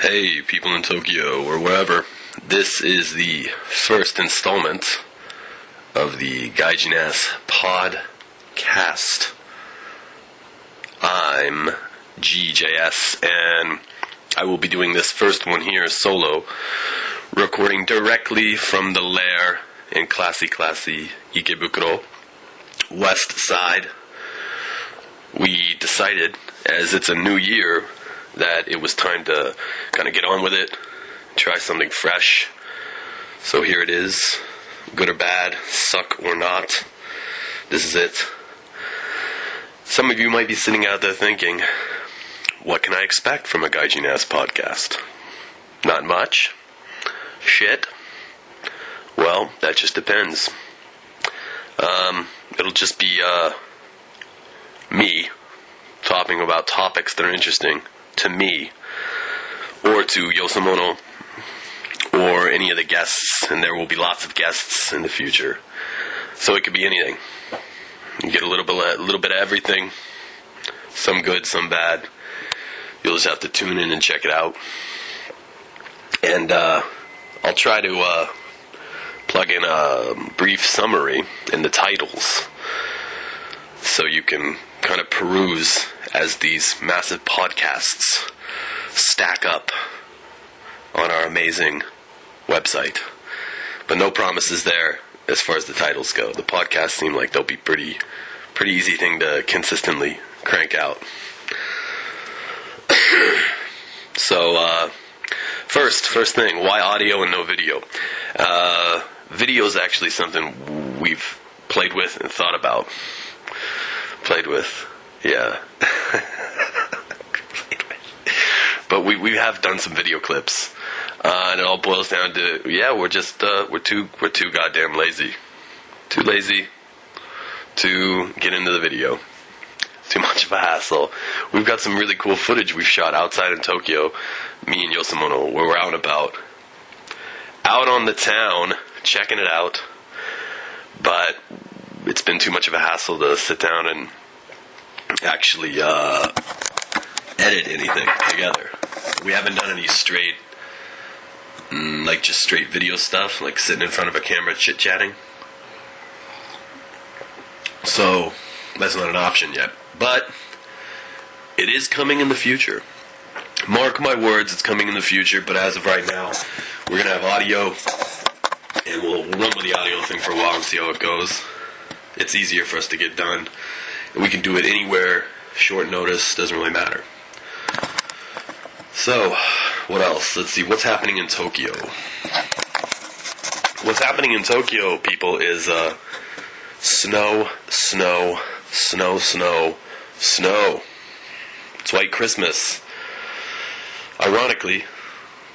Hey, people in Tokyo or wherever. This is the first installment of the Gaijinass Podcast. I'm GJS, and I will be doing this first one here solo, recording directly from the lair in classy Ikebukuro, west side. We decided, as it's a new year, that it was time to kind of get on with it, try something fresh. So here it is, good or bad, suck or not, this is it. Some of you might be sitting out there thinking, what can I expect from a Gaijinass podcast? Not much? Shit? Well, that just depends. It'll just be me talking about topics that are interesting to me, or to Yosamono, or any of the guests, and there will be lots of guests in the future. So it could be anything. You get a little bit of everything, some good, some bad. You'll just have to tune in and check it out. And I'll try to plug in a brief summary in the titles, so you can kind of peruse as these massive podcasts stack up on our amazing website. But no promises there as far as the titles go. The podcasts seem like they'll be pretty easy thing to consistently crank out. So, first thing, why audio and no video? Video is actually something we've played with and thought about. Yeah. But we have done some video clips, and it all boils down to, we're too goddamn lazy. Too lazy to get into the video. Too much of a hassle. We've got some really cool footage we've shot outside in Tokyo, me and Yosamono, where we're out and about. Out on the town, checking it out, but it's been too much of a hassle to sit down and actually edit anything together. We haven't done any straight video stuff, like sitting in front of a camera chit-chatting. So that's not an option yet, but it is coming in the future. Mark my words, it's coming in the future. But as of right now, we're gonna have audio, and we'll run with the audio thing for a while and see how it goes. It's easier for us to get done, and we can do it anywhere, short notice, doesn't really matter. So, what else? Let's see, what's happening in Tokyo? What's happening in Tokyo, people, is snow. It's White Christmas. Ironically,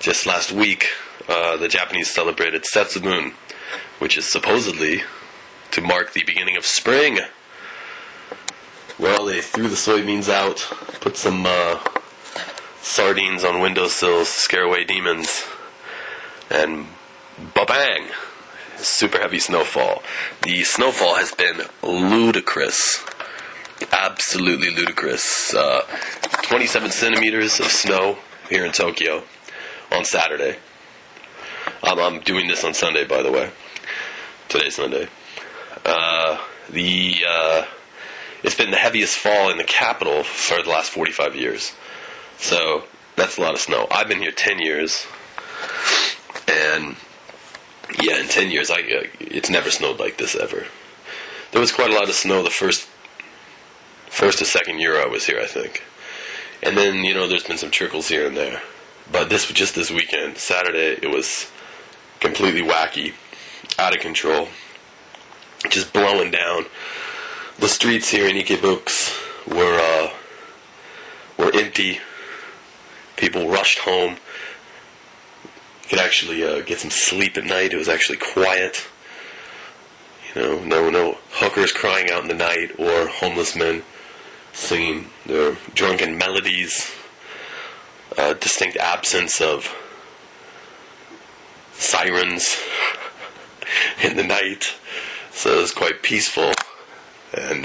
just last week, the Japanese celebrated Setsubun, which is supposedly to mark the beginning of spring. Well, they threw the soybeans out, put some sardines on windowsills to scare away demons, and ba-bang! Super heavy snowfall. The snowfall has been ludicrous. Absolutely ludicrous. 27 centimeters of snow here in Tokyo on Saturday. I'm doing this on Sunday, by the way. Today's Sunday. It's been the heaviest fall in the capital for the last 45 years. So, that's a lot of snow. I've been here 10 years. And, in 10 years, it's never snowed like this ever. There was quite a lot of snow the first or second year I was here, I think. And then, there's been some trickles here and there. But this weekend, Saturday, it was completely wacky, out of control, just blowing down. The streets here in Ikebukuro were empty. People rushed home. You could actually get some sleep at night. It was actually quiet. No hookers crying out in the night or homeless men singing their drunken melodies. Distinct absence of sirens in the night. So it was quite peaceful. And,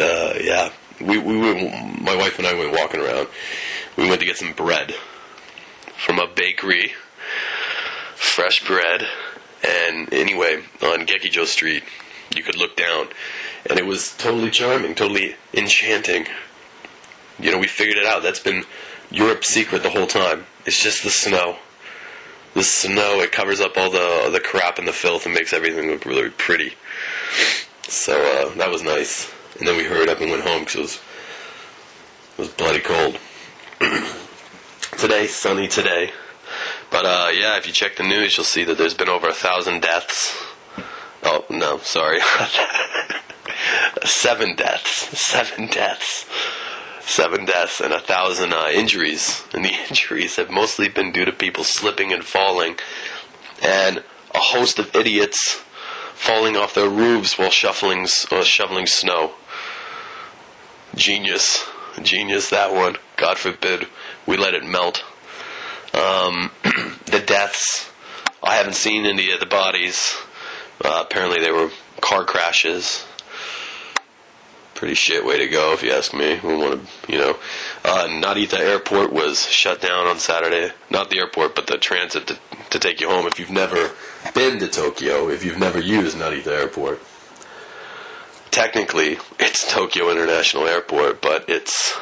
we my wife and I went walking around. We went to get some bread from a bakery, fresh bread, and anyway, on Gekijo Street, you could look down, and it was totally charming, totally enchanting. We figured it out. That's been Europe's secret the whole time. It's just the snow. The snow, it covers up all the crap and the filth and makes everything look really pretty. So that was nice. And then we hurried up and went home because it was bloody cold. Today, sunny today. But yeah, if you check the news, you'll see that there's been over 1,000 deaths. Oh, no, sorry. 7 deaths. 7 deaths. 7 deaths and 1,000 injuries. And the injuries have mostly been due to people slipping and falling. And a host of idiots falling off their roofs while shoveling snow. Genius, that one. God forbid we let it melt. The deaths, I haven't seen any of the bodies. Apparently they were car crashes. Pretty shit way to go, if you ask me. We want to, Narita Airport was shut down on Saturday. Not the airport, but the transit to take you home. If you've never been to Tokyo, if you've never used Narita Airport, technically it's Tokyo International Airport, but it's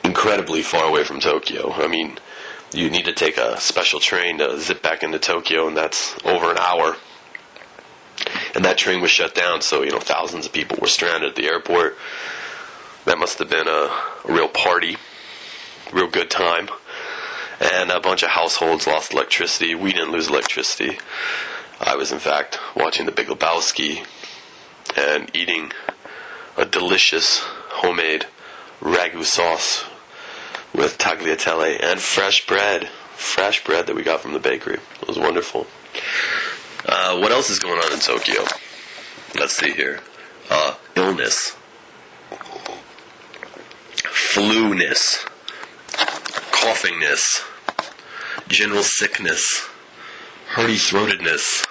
incredibly far away from Tokyo. I mean, you need to take a special train to zip back into Tokyo, and that's over an hour. And that train was shut down, so, thousands of people were stranded at the airport. That must have been a real party, real good time. And a bunch of households lost electricity. We didn't lose electricity. I was, in fact, watching The Big Lebowski and eating a delicious homemade ragu sauce with tagliatelle and fresh bread that we got from the bakery. It was wonderful. What else is going on in Tokyo? Let's see here. Illness. Flu-ness. Coughingness. General sickness. Hearty-throatedness.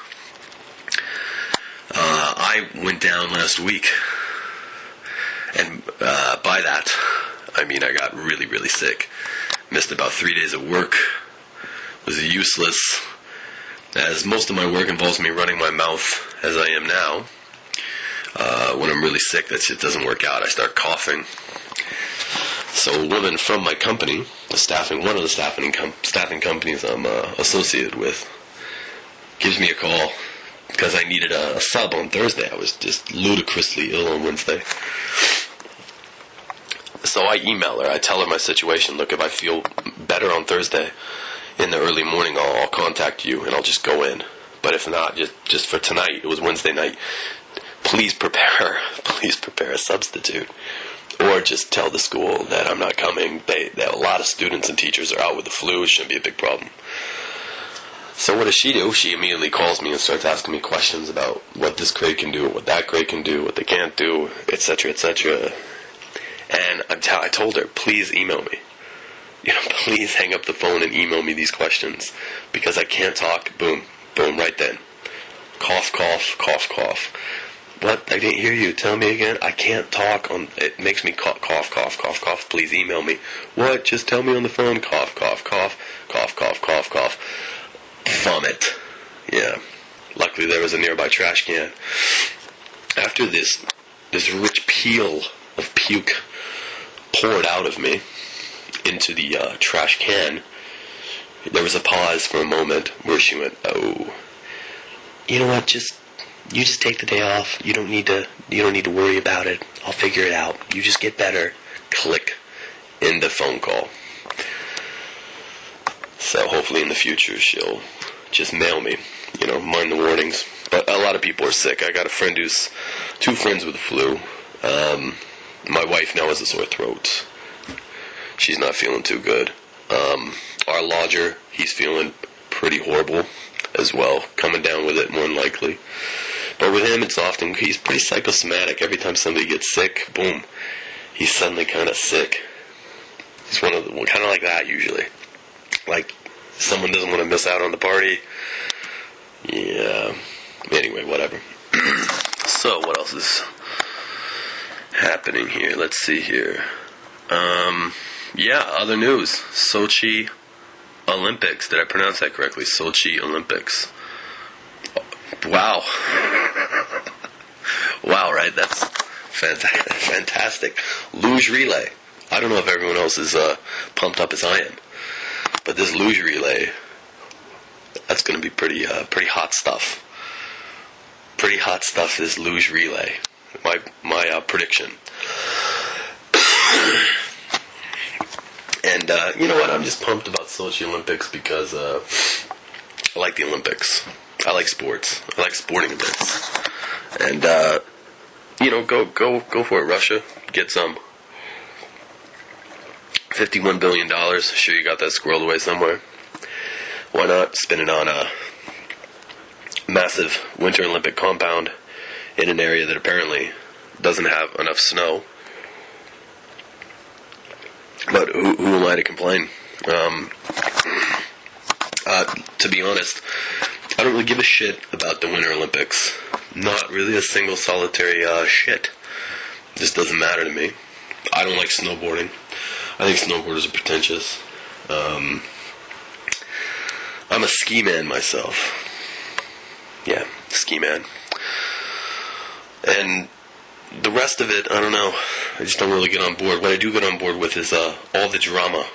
I went down last week. And by that, I mean I got really, really sick. Missed about 3 days of work. Was useless. As most of my work involves me running my mouth as I am now. When I'm really sick, that shit doesn't work out. I start coughing. So a woman from my company, one of the staffing companies I'm associated with, gives me a call because I needed a sub on Thursday. I was just ludicrously ill on Wednesday. So I email her. I tell her my situation. Look, if I feel better on Thursday in the early morning, I'll contact you and I'll just go in. But if not, just for tonight, it was Wednesday night, please prepare a substitute. Or just tell the school that I'm not coming. A lot of students and teachers are out with the flu. It shouldn't be a big problem. So what does she do? She immediately calls me and starts asking me questions about what this grade can do, what that grade can do, what they can't do, etc., etc. And I told her, please email me. Please hang up the phone and email me these questions. Because I can't talk. Boom. Boom, right then. Cough, cough, cough, cough. What? I didn't hear you. Tell me again. I can't talk. It makes me cough, cough, cough, cough, cough. Please email me. What? Just tell me on the phone. Cough, cough, cough, cough, cough, cough, cough. Vomit. Yeah. Luckily there was a nearby trash can. After this rich peal of puke poured out of me into the trash can, there was a pause for a moment where she went, "Oh, you know what? You just take the day off. You don't need to worry about it. I'll figure it out. You just get better." Click. End the phone call. So hopefully in the future she'll just mail me, mind the warnings. But a lot of people are sick. I got two friends with the flu. My wife now has a sore throat. She's not feeling too good. Our lodger, he's feeling pretty horrible as well, coming down with it more than likely. But with him, he's pretty psychosomatic. Every time somebody gets sick, boom, he's suddenly kind of sick. He's kind of like that usually. Like, someone doesn't want to miss out on the party. Yeah. Anyway, whatever. So, what else is happening here? Let's see here. Yeah, other news. Sochi Olympics. Did I pronounce that correctly? Sochi Olympics. Wow. Wow, right? That's fantastic. Luge relay. I don't know if everyone else is pumped up as I am, but this luge relay, that's going to be pretty hot stuff. Pretty hot stuff, this luge relay. My prediction. And you know what? I'm just pumped about Sochi Olympics because I like the Olympics. I like sports. I like sporting events. And you know, go for it, Russia. Get some. $51 billion. Sure, you got that squirreled away somewhere. Why not spend it on a massive Winter Olympic compound in an area that apparently doesn't have enough snow? But who am I to complain? To be honest, I don't really give a shit about the Winter Olympics. Not really a single solitary shit. It just doesn't matter to me. I don't like snowboarding. I think snowboarders are pretentious. I'm a ski man myself. Yeah, ski man. And the rest of it, I don't know. I just don't really get on board. What I do get on board with is all the drama.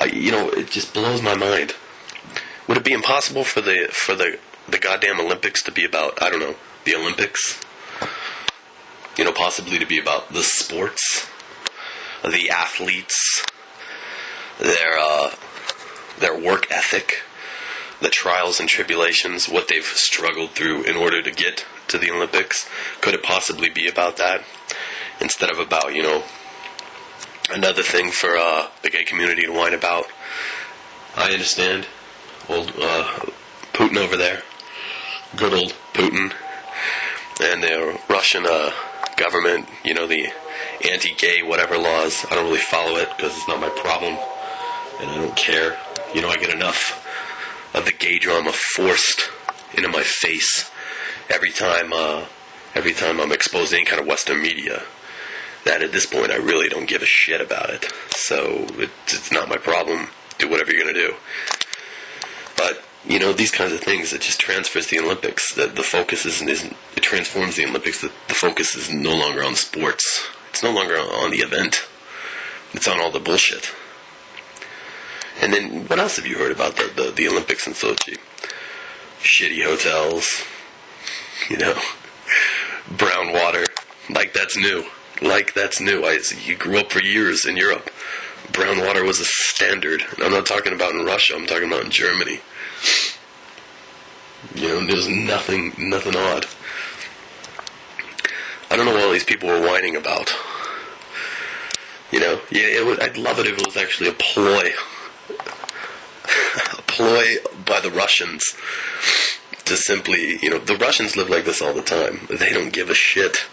It just blows my mind. Would it be impossible for the goddamn Olympics to be about, I don't know, the Olympics? You know, possibly to be about the sports, the athletes, their work ethic, the trials and tribulations, what they've struggled through in order to get to the Olympics. Could it possibly be about that instead of about, another thing for the gay community to whine about? I understand. Old Putin over there. Good old Putin. And the Russian government, the anti-gay whatever laws. I don't really follow it because it's not my problem. And I don't care. I get enough of the gay drama forced into my face every time I'm exposed to any kind of Western media, that at this point I really don't give a shit about it. So it's not my problem. Do whatever you're going to do. But, these kinds of things, it just transfers the Olympics. The focus isn't it transforms the Olympics. The focus is no longer on sports. It's no longer on the event. It's on all the bullshit. And then, what else have you heard about the Olympics in Sochi? Shitty hotels, brown water. Like that's new. You grew up for years in Europe. Brown water was a standard. And I'm not talking about in Russia, I'm talking about in Germany. There's nothing odd. I don't know what all these people were whining about. I'd love it if it was actually a ploy. A ploy by the Russians to simply, the Russians live like this all the time. They don't give a shit.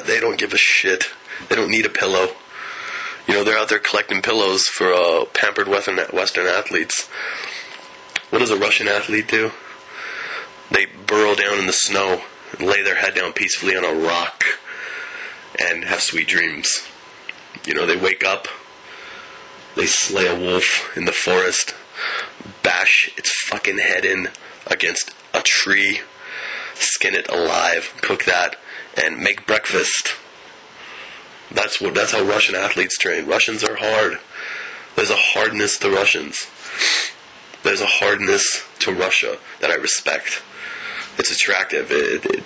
They don't give a shit. They don't need a pillow. They're out there collecting pillows for pampered Western athletes. What does a Russian athlete do? They burrow down in the snow and lay their head down peacefully on a rock and have sweet dreams. They wake up, they slay a wolf in the forest, bash its fucking head in against a tree, skin it alive, cook that, and make breakfast. That's how Russian athletes train. Russians are hard. There's a hardness to Russians. There's a hardness to Russia that I respect. It's attractive. It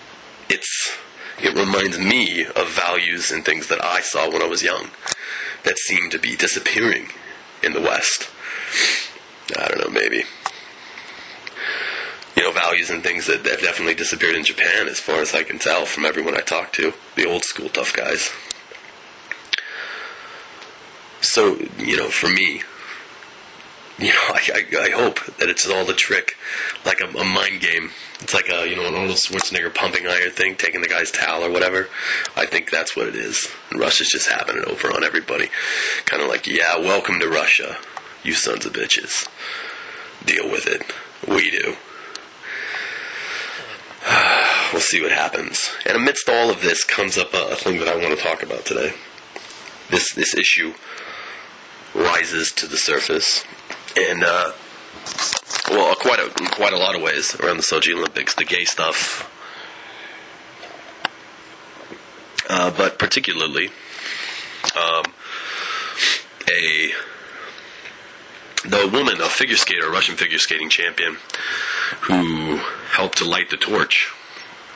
reminds me of values and things that I saw when I was young that seem to be disappearing in the West. I don't know, maybe. Values and things that have definitely disappeared in Japan, as far as I can tell from everyone I talk to. The old school tough guys. So, for me, I hope that it's all a trick, like a mind game. It's like an Arnold Schwarzenegger pumping iron thing, taking the guy's towel or whatever. I think that's what it is. And Russia's just having it over on everybody. Kind of like, yeah, welcome to Russia, you sons of bitches. Deal with it. We do. We'll see what happens. And amidst all of this comes up a thing that I want to talk about today. This issue rises to the surface. And, quite a lot of ways around the Sochi Olympics, the gay stuff. But particularly, the woman, a figure skater, a Russian figure skating champion, who helped to light the torch.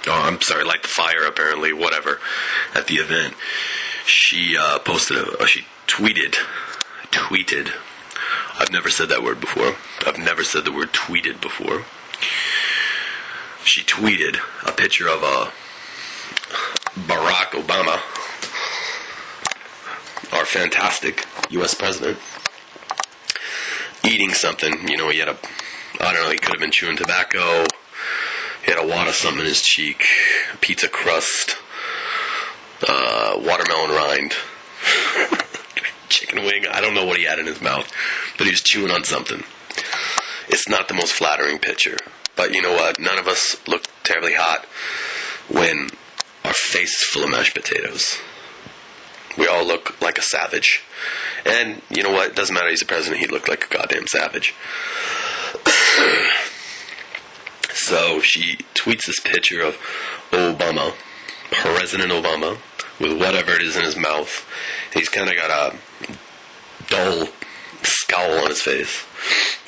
Light the fire, apparently, whatever, at the event. She she tweeted. I've never said that word before. I've never said the word tweeted before. She tweeted a picture of Barack Obama, our fantastic U.S. president, eating something. He had he could have been chewing tobacco. He had a wad of something in his cheek, pizza crust, watermelon rind, chicken wing. I don't know what he had in his mouth, but he was chewing on something. It's not the most flattering picture, but you know what? None of us look terribly hot when our face is full of mashed potatoes. We all look like a savage. And you know what? It doesn't matter, he's the president, he looked like a goddamn savage. So she tweets this picture of Obama, President Obama, with whatever it is in his mouth. He's kind of got a dull scowl on his face.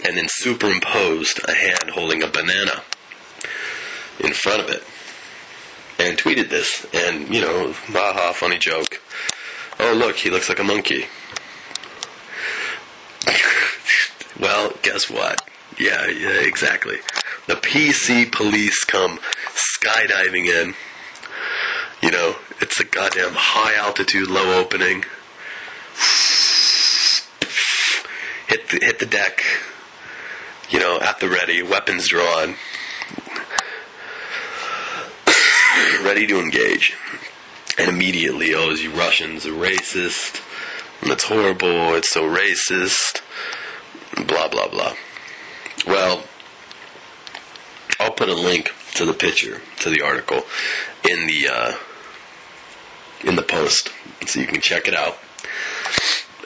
And then superimposed a hand holding a banana in front of it. And tweeted this. And, haha, funny joke. Oh, look, he looks like a monkey. Well, guess what? Yeah, exactly. The PC police come skydiving in. It's a goddamn high altitude, low opening. Hit the deck. At the ready, weapons drawn. Ready to engage. And immediately, you Russians are racist. And it's horrible, it's so racist. Blah, blah, blah. Well, I'll put a link to the picture, to the article, in the post, so you can check it out.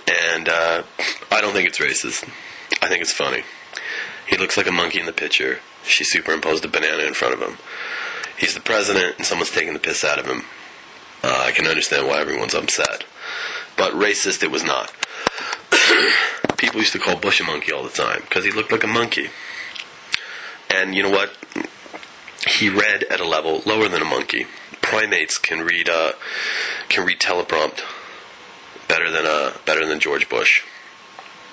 And I don't think it's racist. I think it's funny. He looks like a monkey in the picture. She superimposed a banana in front of him. He's the president, and someone's taking the piss out of him. I can understand why everyone's upset. But racist it was not. People used to call Bush a monkey all the time, because he looked like a monkey. And you know what? He read at a level lower than a monkey. Primates can read teleprompt better than George Bush.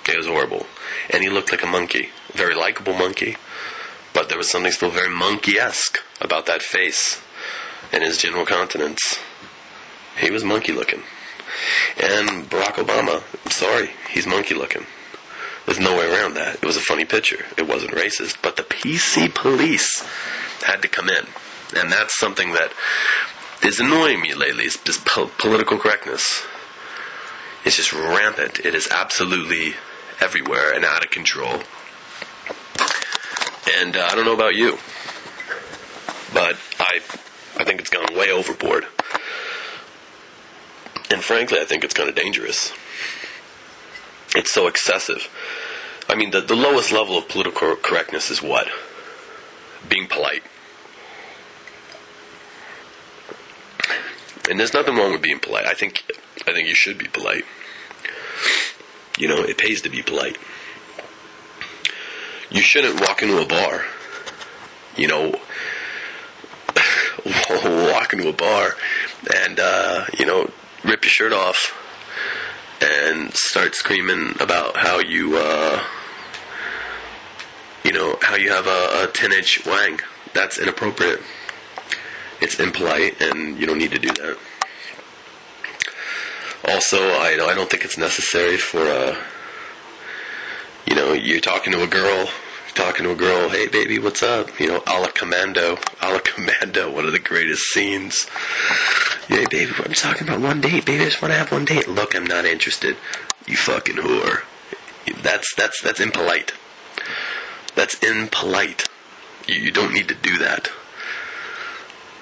It was horrible. And he looked like a monkey. Very likable monkey. But there was something still very monkey-esque about that face and his general countenance. He was monkey-looking. And Barack Obama, I'm sorry, he's monkey-looking. There's no way around that. It was a funny picture. It wasn't racist. But the PC police had to come in. And that's something that is annoying me lately. It's just political correctness. It's just rampant. It is absolutely everywhere and out of control. And I don't know about you, but I think it's gone way overboard. And frankly, I think it's kind of dangerous. It's so excessive. I mean, the lowest level of political correctness is what? Being polite. And there's nothing wrong with being polite. I think you should be polite. It pays to be polite. You shouldn't walk into a bar, walk into a bar and, rip your shirt off and start screaming about how you have a 10-inch wang. That's inappropriate. It's impolite, and you don't need to do that. Also, I don't think it's necessary for you're talking to a girl, hey baby, what's up? A la Commando, one of the greatest scenes. Hey baby, I'm talking about one date, baby, I just want to have one date. Look, I'm not interested. You fucking whore. That's impolite. That's impolite. You don't need to do that.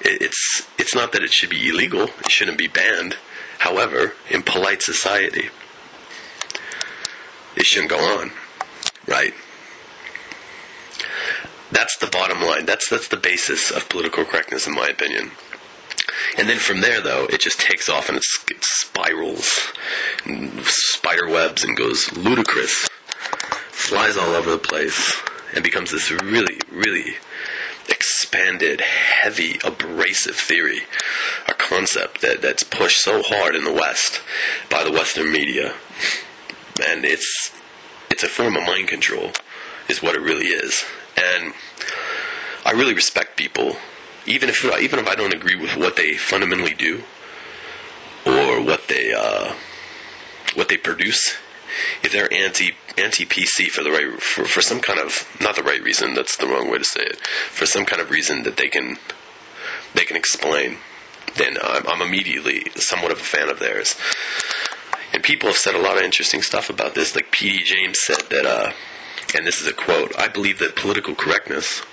It's not that it should be illegal. It shouldn't be banned. However, in polite society, it shouldn't go on. right? That's the bottom line. That's the basis of political correctness, in my opinion. And then from there, though, it just takes off and it spirals, and spider webs, and goes ludicrous, flies all over the place, and becomes this really, really expanded, heavy, abrasive theory, a concept that's pushed so hard in the West by the Western media. And it's a form of mind control, is what it really is. And I really respect people, even if I don't agree with what they fundamentally do or what they produce. If they're anti-PC for some kind of, not the right reason, that's the wrong way to say it, for some kind of reason that they can explain, then I'm immediately somewhat of a fan of theirs. And people have said a lot of interesting stuff about this. Like P.D. James said that, and this is a quote, "I believe that political correctness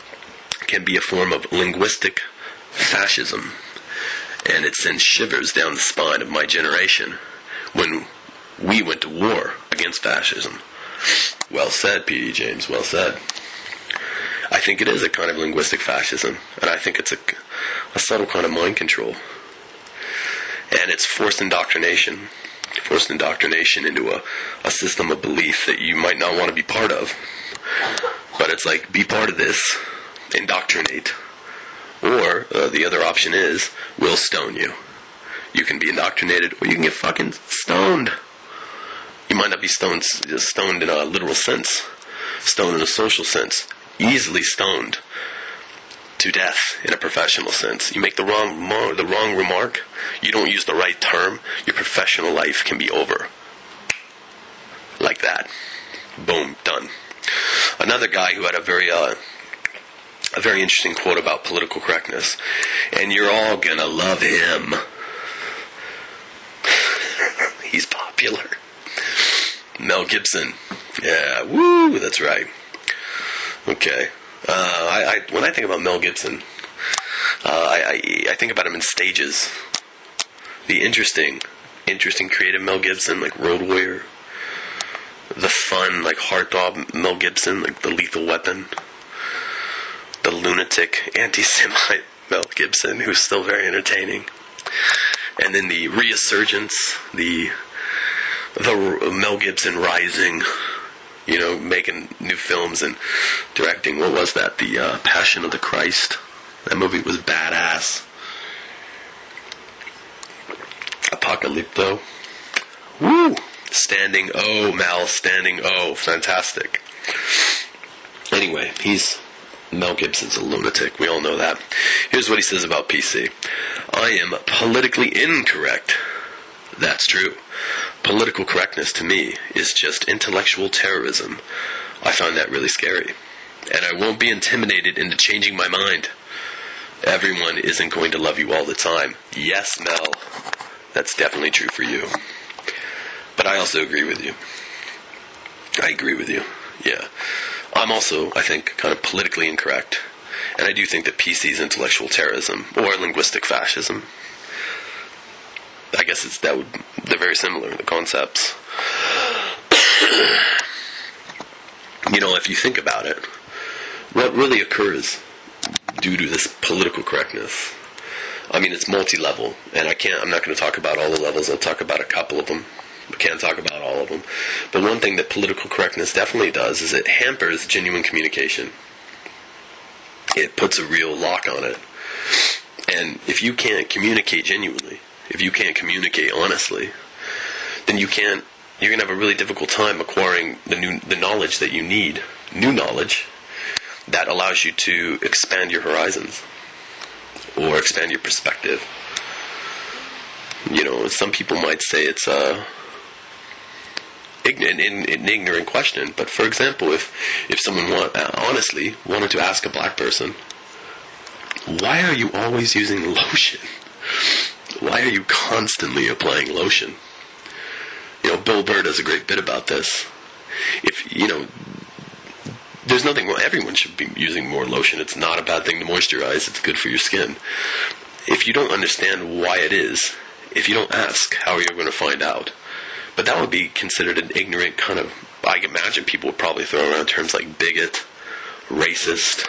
can be a form of linguistic fascism, and it sends shivers down the spine of my generation when we went to war against fascism." Well said, P.D. James, well said. I think it is a kind of linguistic fascism, and I think it's a subtle kind of mind control. And it's forced indoctrination into a system of belief that you might not want to be part of. But it's like, be part of this, indoctrinate. Or the other option is, we'll stone you. You can be indoctrinated, or you can get fucking stoned. You might not be stoned in a literal sense, stoned in a social sense, easily stoned to death in a professional sense. You make the wrong remark, you don't use the right term, your professional life can be over. Like that. Boom, done. Another guy who had a very interesting quote about political correctness, and you're all gonna love him. He's popular. Mel Gibson. Yeah, woo, that's right. Okay. When I think about Mel Gibson, I think about him in stages. The interesting creative Mel Gibson, like Road Warrior. The fun, like heartthrob Mel Gibson, like The Lethal Weapon. The lunatic, anti-Semite Mel Gibson, who's still very entertaining. And then the resurgence, the Mel Gibson rising, making new films and directing. What was that? The Passion of the Christ. That movie was badass. Apocalypto. Woo! Standing O, Mal, Standing O. Fantastic. Anyway, Mel Gibson's a lunatic. We all know that. Here's what he says about PC. "I am politically incorrect." That's true. Political correctness to me is just intellectual terrorism. I find that really scary. And I won't be intimidated into changing my mind. Everyone isn't going to love you all the time. Yes, Mel. That's definitely true for you. But I also agree with you. I agree with you. Yeah. I'm also, I think, kind of politically incorrect. And I do think that PC is intellectual terrorism or linguistic fascism. I guess they're very similar, the concepts. If you think about it, what really occurs due to this political correctness, it's multi-level, and I'm not going to talk about all the levels. I'll talk about a couple of them. I can't talk about all of them. But one thing that political correctness definitely does is it hampers genuine communication. It puts a real lock on it. And if you can't communicate genuinely, if you can't communicate honestly, then you're going to have a really difficult time acquiring the knowledge that you need, new knowledge that allows you to expand your horizons or expand your perspective. Some people might say it's an ignorant question, but for example, if someone honestly wanted to ask a black person, why are you always using lotion? Why are you constantly applying lotion? Bill Burr does a great bit about this. There's nothing wrong. Everyone should be using more lotion. It's not a bad thing to moisturize. It's good for your skin. If you don't understand why it is, if you don't ask, how are you going to find out? But that would be considered an ignorant kind of I can imagine people would probably throw around terms like bigot, racist,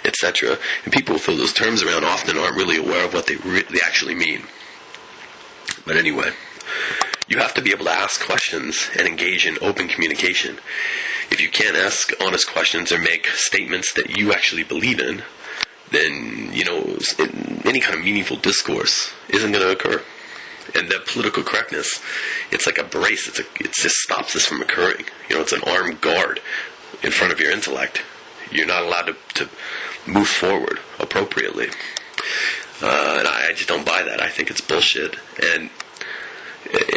etc. And people who throw those terms around often aren't really aware of what they actually mean. But anyway, you have to be able to ask questions and engage in open communication. If you can't ask honest questions or make statements that you actually believe in, then, any kind of meaningful discourse isn't going to occur. And that political correctness, it's like a brace. It just stops this from occurring. It's an armed guard in front of your intellect. You're not allowed to move forward appropriately. And I just don't buy that. I think it's bullshit. And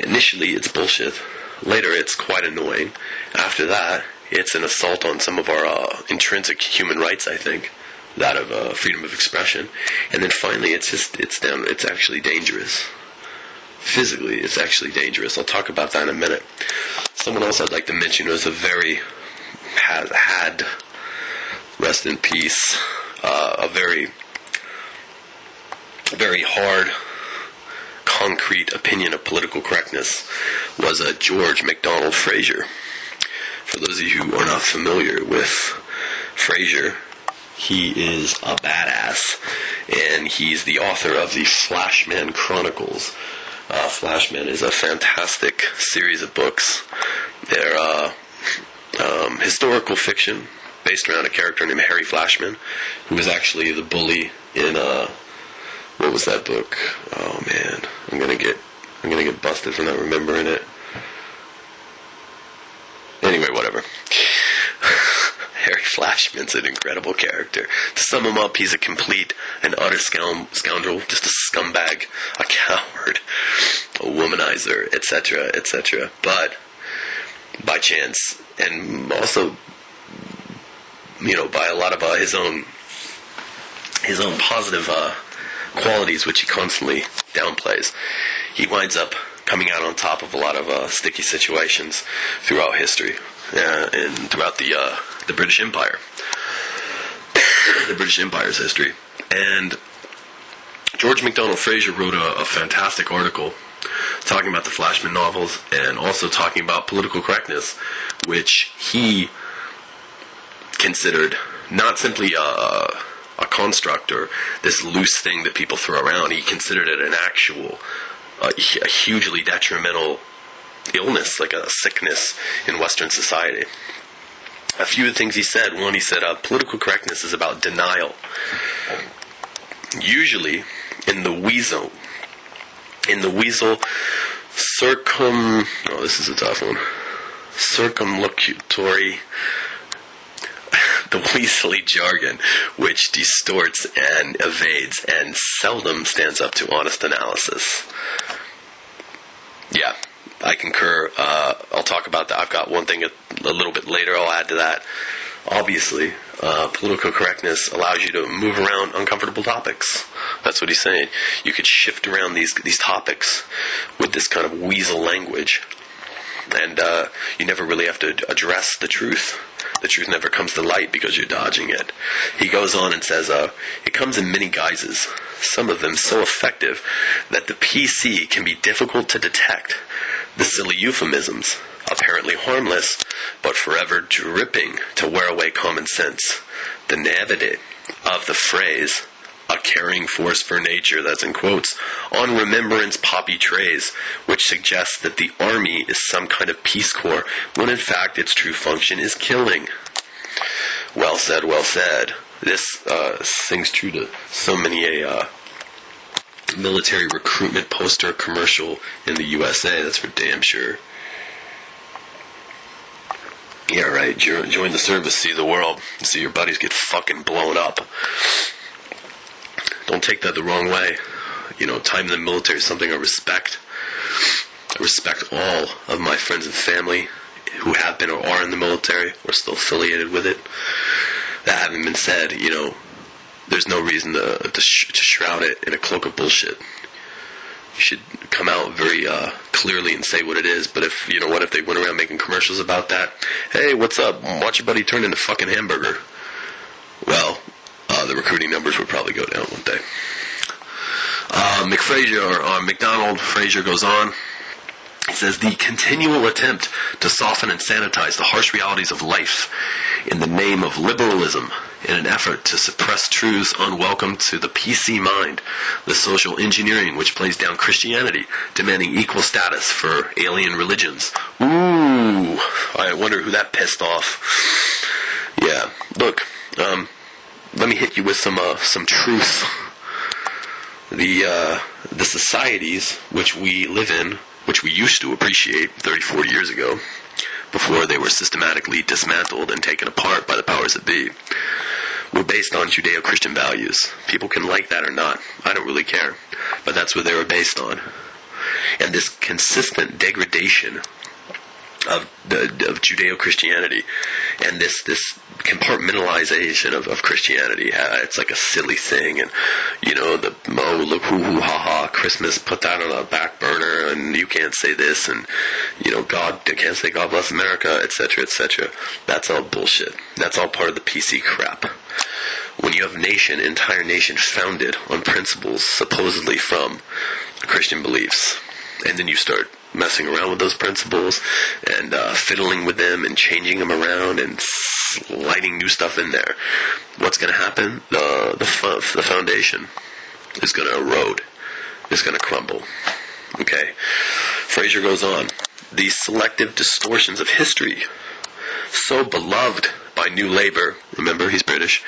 initially, it's bullshit. Later, it's quite annoying. After that, it's an assault on some of our intrinsic human rights, I think. That of freedom of expression. And then finally, it's actually dangerous. Physically, it's actually dangerous. I'll talk about that in a minute. Someone else I'd like to mention was had, rest in peace, a very, very hard, concrete opinion of political correctness was George MacDonald Fraser. For those of you who are not familiar with Fraser, he is a badass, and he's the author of the Flashman Chronicles. Flashman is a fantastic series of books. They're historical fiction based around a character named Harry Flashman, who was actually the bully in what was that book? Oh man, I'm gonna get busted for not remembering it. Anyway, whatever. Harry Flashman's an incredible character. To sum him up, he's a complete and utter scoundrel, just a scumbag, a coward, a womanizer, etc., etc. But by chance, and also, by a lot of his own positive qualities, which he constantly downplays, he winds up coming out on top of a lot of sticky situations throughout history and throughout the British Empire, the British Empire's history. And George MacDonald Fraser wrote a fantastic article talking about the Flashman novels and also talking about political correctness, which he considered not simply a construct or this loose thing that people throw around. He considered it an actual, a hugely detrimental illness, like a sickness in Western society. A few of the things he said. One, he said, political correctness is about denial. Usually, in the weasel this is a tough one. Circumlocutory, the weaselly jargon, which distorts and evades and seldom stands up to honest analysis. Yeah, I concur. I'll talk about that. I've got one thing a little bit later I'll add to that. Obviously, political correctness allows you to move around uncomfortable topics. That's what he's saying. You could shift around these topics with this kind of weasel language. And you never really have to address the truth. The truth never comes to light because you're dodging it. He goes on and says, it comes in many guises, some of them so effective that the PC can be difficult to detect. The silly euphemisms, apparently harmless, but forever dripping to wear away common sense. The naivete of the phrase, a carrying force for nature, that's in quotes, on remembrance poppy trays, which suggests that the army is some kind of peace corps, when in fact its true function is killing. Well said, well said. This sings true to so many a military recruitment poster commercial in the USA, that's for damn sure. Yeah, right, join the service, see the world, see your buddies get fucking blown up. Don't take that the wrong way. Time in the military is something I respect. I respect all of my friends and family who have been or are in the military or still affiliated with it. That having been said, there's no reason to shroud it in a cloak of bullshit. You should come out very clearly and say what it is. But if they went around making commercials about that? Hey, what's up? Watch your buddy turn into fucking hamburger. Well, the recruiting numbers would probably go down one day. MacDonald Fraser goes on It says, the continual attempt to soften and sanitize the harsh realities of life in the name of liberalism in an effort to suppress truths unwelcome to the PC mind, the social engineering which plays down Christianity, demanding equal status for alien religions. Ooh, I wonder who that pissed off. Yeah, look, let me hit you with some truth. The societies which we live in, which we used to appreciate 30, 40 years ago, before they were systematically dismantled and taken apart by the powers that be, were based on Judeo-Christian values. People can like that or not. I don't really care. But that's what they were based on. And this consistent degradation of Judeo-Christianity and this compartmentalization of Christianity. It's like a silly thing, and look, hoo ha ha, Christmas, put that on a back burner, and you can't say this, and God, you can't say God bless America, etc., etc. That's all bullshit. That's all part of the PC crap. When you have entire nation founded on principles supposedly from Christian beliefs, and then you start messing around with those principles and fiddling with them and changing them around and sliding new stuff in there, what's going to happen? The foundation is going to erode. It's going to crumble. Okay? Fraser goes on. These selective distortions of history, so beloved by New Labour, remember he's British,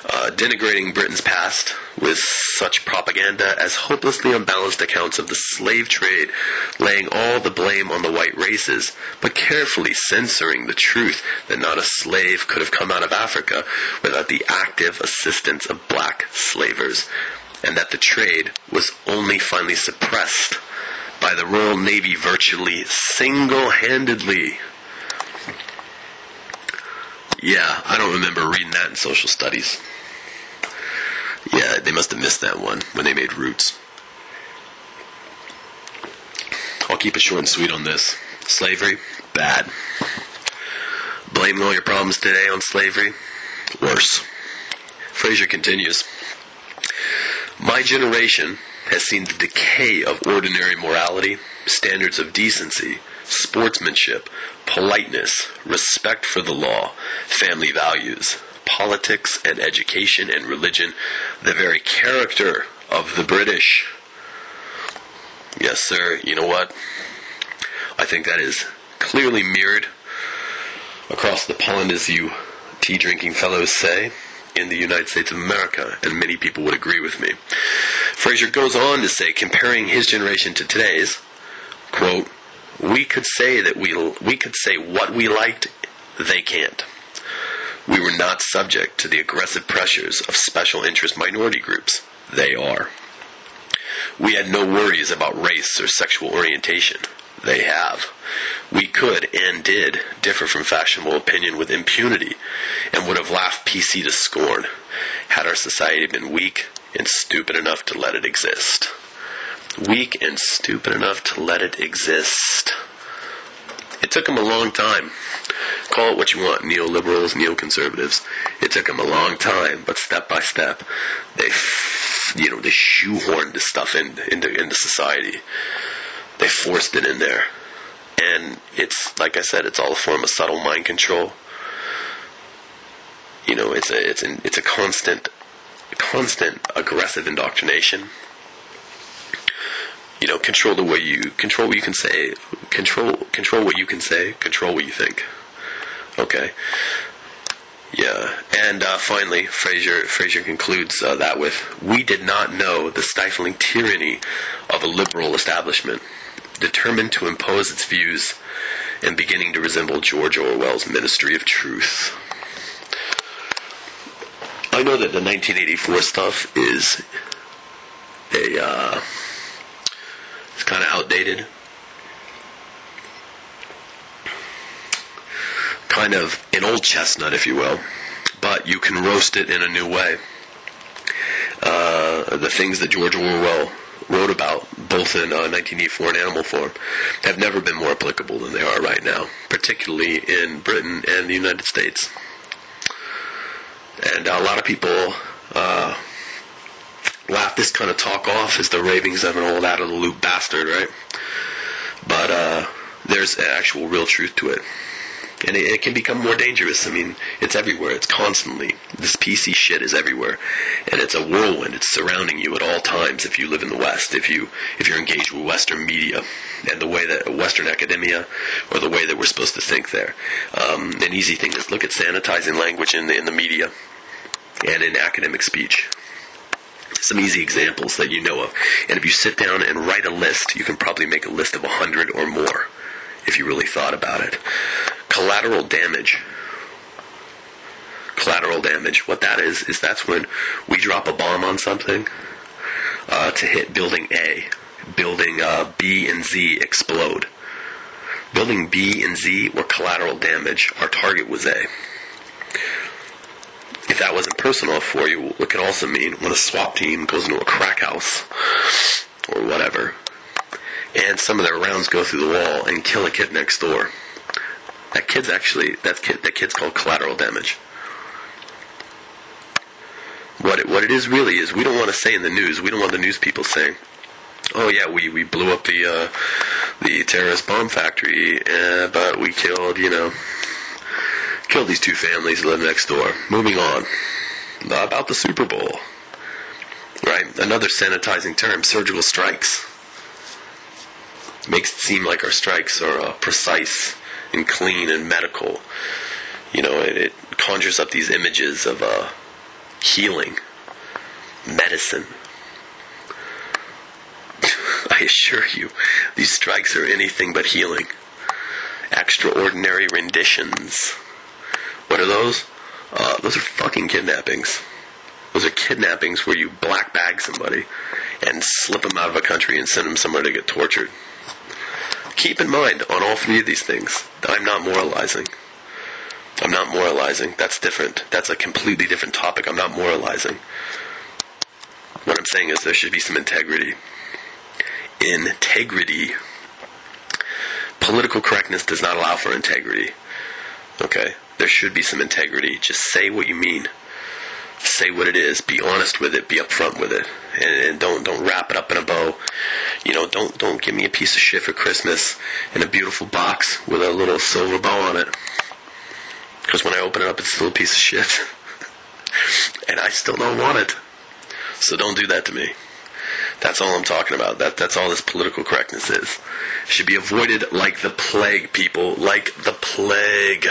denigrating Britain's past with such propaganda as hopelessly unbalanced accounts of the slave trade, laying all the blame on the white races, but carefully censoring the truth that not a slave could have come out of Africa without the active assistance of black slavers, and that the trade was only finally suppressed by the Royal Navy virtually single-handedly. Yeah, I don't remember reading that in social studies. Yeah, they must have missed that one when they made Roots. I'll keep it short and sweet on this. Slavery, bad. Blaming all your problems today on slavery, worse. Fraser continues. My generation has seen the decay of ordinary morality, standards of decency, sportsmanship, politeness, respect for the law, family values, politics and education and religion, the very character of the British. Yes, sir, you know what? I think that is clearly mirrored across the pond, as you tea-drinking fellows say, in the United States of America, and many people would agree with me. Fraser goes on to say, comparing his generation to today's, quote, we could say what we liked, they can't. We were not subject to the aggressive pressures of special interest minority groups. They are. We had no worries about race or sexual orientation. They have. We could and did differ from fashionable opinion with impunity, and would have laughed PC to scorn had our society been weak and stupid enough to let it exist. Weak and stupid enough to let it exist. It took them a long time. Call it what you want, neoliberals, neoconservatives. It took them a long time, but step by step, they shoehorned this stuff into society. They forced it in there. And it's, like I said, it's all a form of subtle mind control. It's a constant aggressive indoctrination. Control what you can say, control what you can say, control what you think. Okay. Yeah. And finally, Fraser concludes that with, we did not know the stifling tyranny of a liberal establishment, determined to impose its views and beginning to resemble George Orwell's Ministry of Truth. I know that the 1984 stuff is it's kind of outdated. Kind of an old chestnut, if you will. But you can roast it in a new way. The things that George Orwell wrote about, both in 1984 and Animal Farm, have never been more applicable than they are right now, particularly in Britain and the United States. And a lot of people laugh this kind of talk off as the ravings of an old out-of-the-loop bastard, right? But there's actual real truth to it. And it can become more dangerous. I mean, it's everywhere. It's constantly. This PC shit is everywhere. And it's a whirlwind. It's surrounding you at all times if you live in the West, if you're engaged with Western media and the way that Western academia, or the way that we're supposed to think there. An easy thing is look at sanitizing language in the media and in academic speech. Some easy examples that you know of. And if you sit down and write a list, you can probably make a list of 100 or more if you really thought about it. Collateral damage. Collateral damage. What that is that's when we drop a bomb on something to hit building A. Building B and Z explode. Building B and Z were collateral damage. Our target was A. If that wasn't personal for you, it could also mean when a SWAT team goes into a crack house or whatever, and some of their rounds go through the wall and kill a kid next door. That kid's called collateral damage. What it is really is we don't want to say in the news. We don't want the news people saying, "Oh yeah, we blew up the terrorist bomb factory, but we killed these two families that live next door." Moving on. About the Super Bowl. Right? Another sanitizing term, surgical strikes. Makes it seem like our strikes are precise and clean and medical. It conjures up these images of healing, medicine. I assure you, these strikes are anything but healing. Extraordinary renditions. What are those? Those are fucking kidnappings. Those are kidnappings where you black bag somebody and slip them out of a country and send them somewhere to get tortured. Keep in mind, on all three of these things, that I'm not moralizing. I'm not moralizing. That's different. That's a completely different topic. I'm not moralizing. What I'm saying is there should be some integrity. Integrity. Political correctness does not allow for integrity. Okay? There should be some integrity. Just say what you mean. Say what it is. Be honest with it. Be upfront with it. And don't wrap it up in a bow. Don't give me a piece of shit for Christmas in a beautiful box with a little silver bow on it. Because when I open it up, it's still a piece of shit. And I still don't want it. So don't do that to me. That's all I'm talking about. That's all this political correctness is. It should be avoided like the plague, people. Like the plague.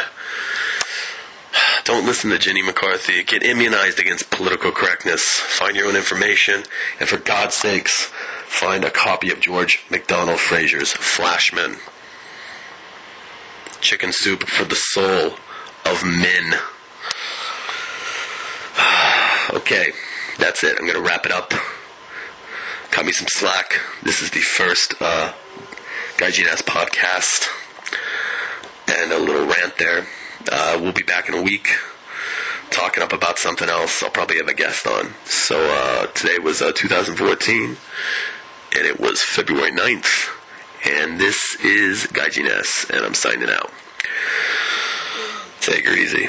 Don't listen to Jenny McCarthy. Get immunized against political correctness. Find your own information. And for God's sakes, find a copy of George MacDonald Fraser's Flashman. Chicken soup for the soul of men. Okay, that's it. I'm going to wrap it up. Cut me some slack. This is the first Gaijinass Podcast. And a little rant there. We'll be back in a week talking up about something else. I'll probably have a guest on. So today was 2014, and it was February 9th. And this is Gaijinass, and I'm signing out. Take her easy.